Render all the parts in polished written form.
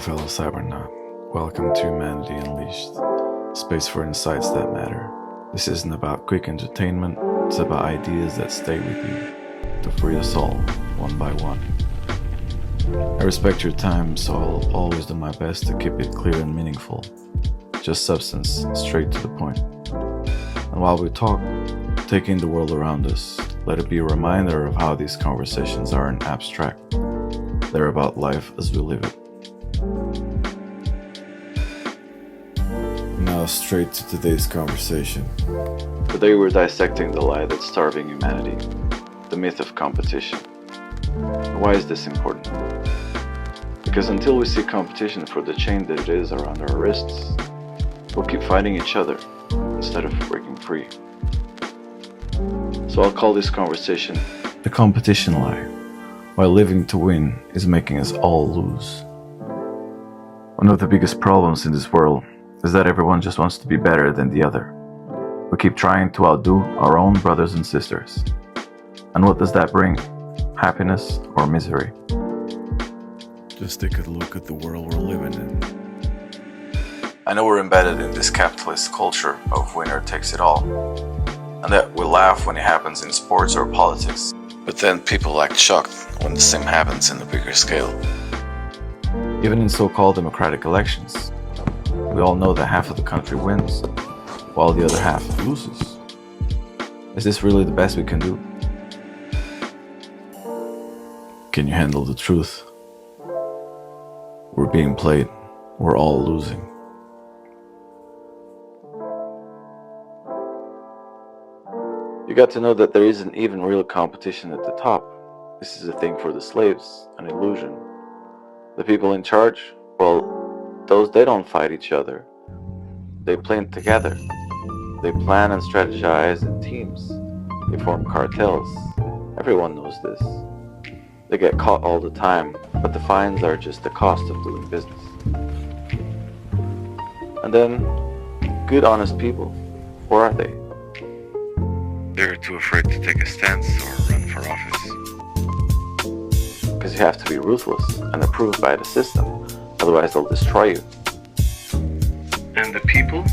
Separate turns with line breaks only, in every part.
fellow cybernaut. Welcome to Humanity Unleashed, space for insights that matter. This isn't about quick entertainment, it's about ideas that stay with you, to free us all, one by one. I respect your time, so I'll always do my best to keep it clear and meaningful. Just substance, straight to the point. And while we talk, take in the world around us. Let it be a reminder of how these conversations aren't abstract. They're about life as we live it. Now straight to today's conversation. Today we're dissecting the lie that's starving humanity, the myth of competition. Why is this important? Because until we see competition for the chain that it is around our wrists, we'll keep fighting each other instead of breaking free. So I'll call this conversation the competition lie, why living to win is making us all lose. One of the biggest problems in this world is that everyone just wants to be better than the other. We keep trying to outdo our own brothers and sisters. And what does that bring? Happiness or misery? Just take a look at the world we're living in. I know we're embedded in this capitalist culture of winner takes it all, and that we laugh when it happens in sports or politics. But then people act shocked when the same happens in a bigger scale. Even in so-called democratic elections, we all know that half of the country wins, while the other half loses. Is this really the best we can do? Can you handle the truth? We're being played. We're all losing. You got to know that there isn't even real competition at the top. This is a thing for the slaves, an illusion. The people in charge, well, they don't fight each other. They plan together. They plan and strategize in teams. They form cartels. Everyone knows this. They get caught all the time, but the fines are just the cost of doing business. And then, good honest people, where are they? They're too afraid to take a stance or run for office. Because you have to be ruthless and approved by the system, otherwise they'll destroy you. And the people?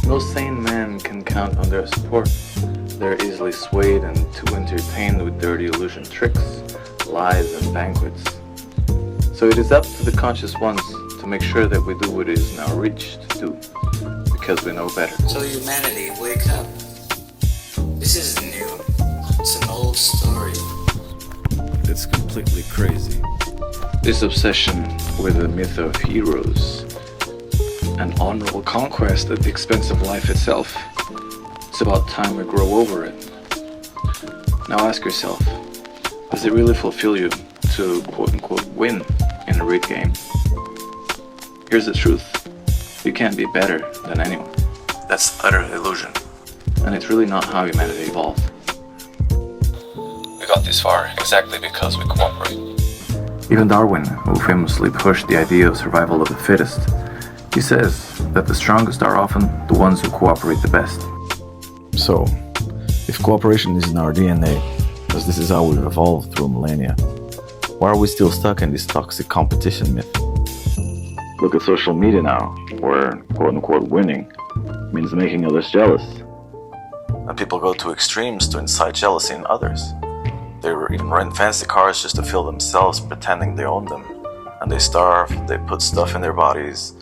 No sane man can count on their support. They're easily swayed and too entertained with dirty illusion tricks, lies and banquets. So it is up to the conscious ones to make sure that we do what is in our reach to do, because we know better.
So humanity, wake up. This isn't new. It's an old story.
It's completely crazy.
This obsession with the myth of heroes and honorable conquest at the expense of life itself. It's about time we grow over it. Now ask yourself, does it really fulfill you to quote-unquote win in a rigged game? Here's the truth. You can't be better than anyone. That's utter illusion. And it's really not how humanity evolved. We got this far exactly because we cooperate. Even Darwin, who famously pushed the idea of survival of the fittest, he says that the strongest are often the ones who cooperate the best. So, if cooperation is in our DNA, because this is how we've evolved through millennia, why are we still stuck in this toxic competition myth? Look at social media now, where quote-unquote winning means making others jealous. And people go to extremes to incite jealousy in others. They even rent fancy cars just to feel themselves pretending they own them. And they starve, they put stuff in their bodies.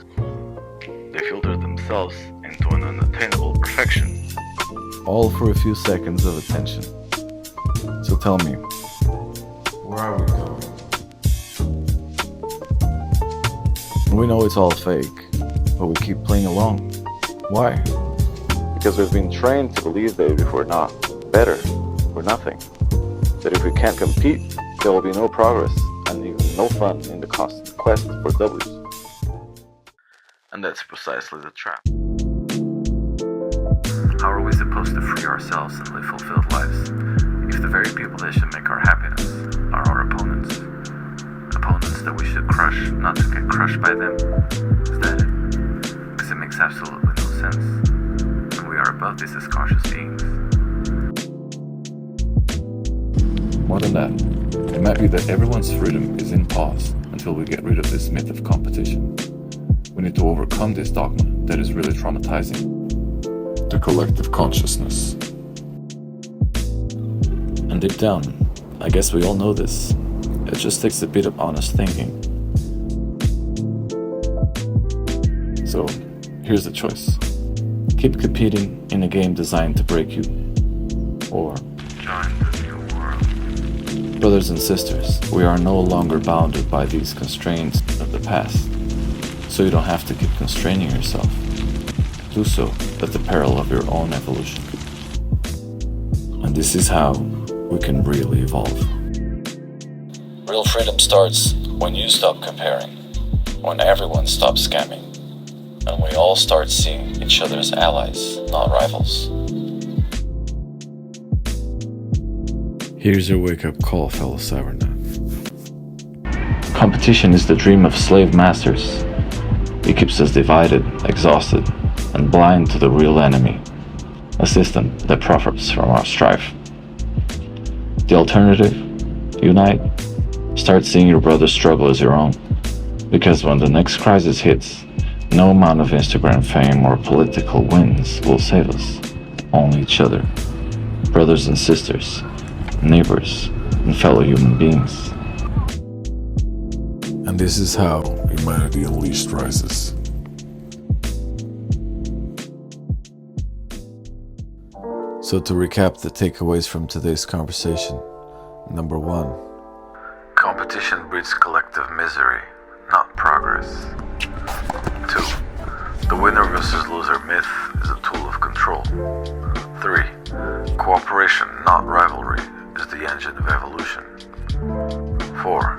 They filter themselves into an unattainable perfection. All for a few seconds of attention. So tell me, where are we going? We know it's all fake, but we keep playing along. Why? Because we've been trained to believe that if we're not better, we're nothing. That if we can't compete, there will be no progress and even no fun in the constant quest for W's. And that's precisely the trap. How are we supposed to free ourselves and live fulfilled lives if the very people that should make our happiness are our opponents? Opponents that we should crush, not to get crushed by them. Is that it? Because it makes absolutely no sense. And we are above this as conscious beings. More than that, it might be that everyone's freedom is in pause, and
until we get rid of this myth of competition. We need to overcome this dogma that is really traumatizing. The collective consciousness. And deep down, I guess we all know this. It just takes a bit of honest thinking. So, here's the choice. Keep competing in a game designed to break you, or join the new world. Brothers and sisters, we are no longer bounded by these constraints of the past, so you don't have to keep constraining yourself. Do so at the peril of your own evolution. And this is how we can really evolve. Real freedom starts when you stop comparing, when everyone stops scamming, and we all start seeing each other as allies, not rivals. Here's your wake-up call, fellow cybernaut. Competition is the dream of slave masters. It keeps us divided, exhausted, and blind to the real enemy, a system that profits from our strife. The alternative? Unite. Start seeing your brother's struggle as your own. Because when the next crisis hits, no amount of Instagram fame or political wins will save us. Only each other. Brothers and sisters, neighbors, and fellow human beings. And this is how humanity unleashed rises. So to recap the takeaways from today's conversation. Number 1. Competition breeds collective misery, not progress. 2. The winner versus loser myth is a tool of control. 3. Cooperation, not rivalry, is the engine of evolution. 4.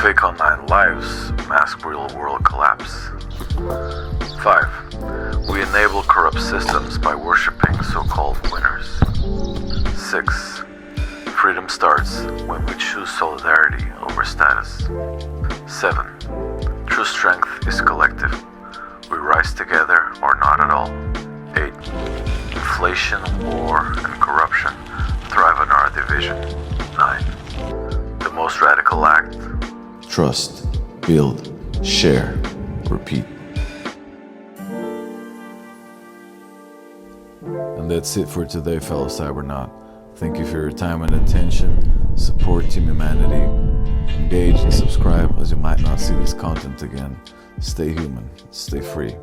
Fake online lives mask real-world collapse. 5. We enable corrupt systems by worshipping so-called winners. 6. Freedom starts when we choose solidarity over status. 7. True strength is collective. We rise together or not at all. 8. Inflation, war, and corruption thrive on our division. 9. The most radical act. Trust, build, share, repeat. And that's it for today, fellow cybernaut. Thank you for your time and attention. Support Team Humanity. Engage and subscribe, as you might not see this content again. Stay human, stay free.